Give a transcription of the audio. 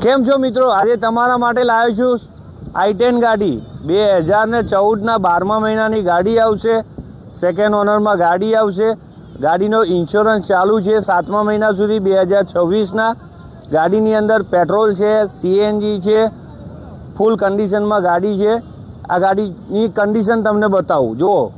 કેમ છો મિત્રો? આજે તમારા માટે લાવ્યો છું i10 ગાડી 2014ના 12મા મહિનાની ગાડી આવશે. સેકન્ડ ઓનરમાં ગાડી આવશે. ગાડીનો ઇન્સ્યોરન્સ ચાલુ છે 7મા મહિના સુધી 2026ના. ગાડીની અંદર પેટ્રોલ છે, સીએનજી છે, ફૂલ કન્ડિશનમાં ગાડી છે. આ ગાડીની કન્ડિશન તમને બતાવું. જુઓ.